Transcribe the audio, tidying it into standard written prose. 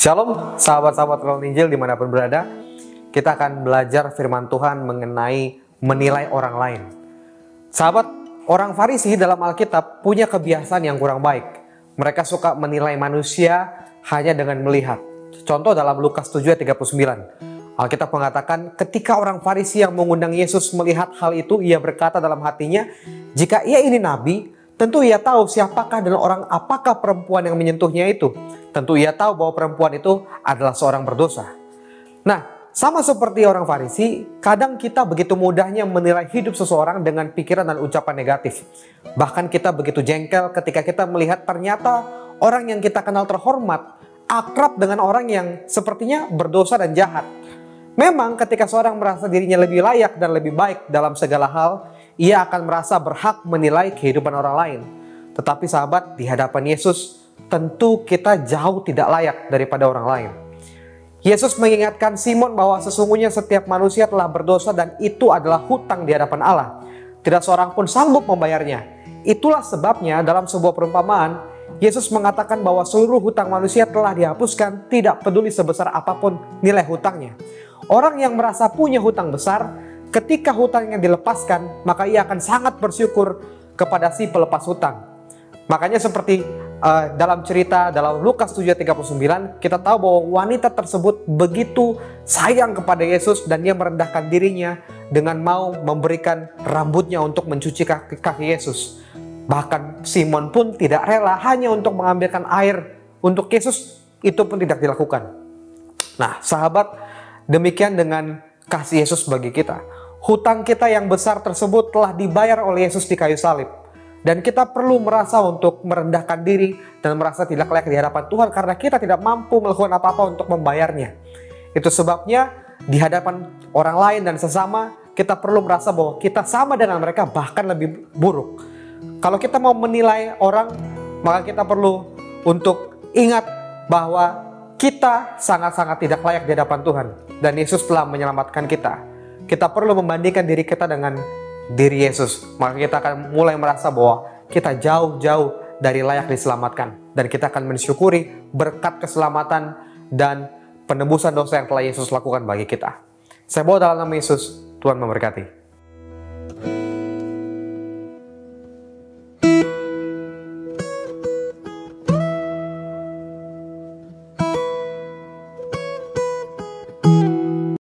Shalom, sahabat-sahabat Renungan Injil dimanapun berada. Kita akan belajar firman Tuhan mengenai menilai orang lain. Sahabat, orang Farisi dalam Alkitab punya kebiasaan yang kurang baik. Mereka suka menilai manusia hanya dengan melihat. Contoh dalam Lukas 7:39. Alkitab mengatakan ketika orang Farisi yang mengundang Yesus melihat hal itu, ia berkata dalam hatinya, jika ia ini nabi, tentu ia tahu siapakah dan orang apakah perempuan yang menyentuhnya itu. Tentu ia tahu bahwa perempuan itu adalah seorang berdosa. Nah, sama seperti orang Farisi, kadang kita begitu mudahnya menilai hidup seseorang dengan pikiran dan ucapan negatif. Bahkan kita begitu jengkel ketika kita melihat ternyata orang yang kita kenal terhormat, akrab dengan orang yang sepertinya berdosa dan jahat. Memang ketika seorang merasa dirinya lebih layak dan lebih baik dalam segala hal, ia akan merasa berhak menilai kehidupan orang lain. Tetapi sahabat, di hadapan Yesus, tentu kita jauh tidak layak daripada orang lain. Yesus mengingatkan Simon bahwa sesungguhnya setiap manusia telah berdosa dan itu adalah hutang di hadapan Allah. Tidak seorang pun sanggup membayarnya. Itulah sebabnya dalam sebuah perumpamaan, Yesus mengatakan bahwa seluruh hutang manusia telah dihapuskan, tidak peduli sebesar apapun nilai hutangnya. Orang yang merasa punya hutang besar, ketika hutangnya dilepaskan, maka ia akan sangat bersyukur kepada si pelepas hutang. Makanya seperti dalam cerita dalam Lukas 7:39, kita tahu bahwa wanita tersebut begitu sayang kepada Yesus dan dia merendahkan dirinya dengan mau memberikan rambutnya untuk mencuci kaki Yesus. Bahkan Simon pun tidak rela hanya untuk mengambilkan air untuk Yesus, itu pun tidak dilakukan. Nah, sahabat, demikian dengan kasih Yesus bagi kita. Hutang kita yang besar tersebut telah dibayar oleh Yesus di kayu salib. Dan kita perlu merasa untuk merendahkan diri dan merasa tidak layak di hadapan Tuhan karena kita tidak mampu melakukan apa-apa untuk membayarnya. Itu sebabnya di hadapan orang lain dan sesama kita perlu merasa bahwa kita sama dengan mereka, bahkan lebih buruk. Kalau kita mau menilai orang, maka kita perlu untuk ingat bahwa kita sangat-sangat tidak layak di hadapan Tuhan dan Yesus telah menyelamatkan kita. Kita perlu membandingkan diri kita dengan diri Yesus, maka kita akan mulai merasa bahwa kita jauh-jauh dari layak diselamatkan dan kita akan mensyukuri berkat keselamatan dan penebusan dosa yang telah Yesus lakukan bagi kita. Saya bawa dalam nama Yesus, Tuhan memberkati.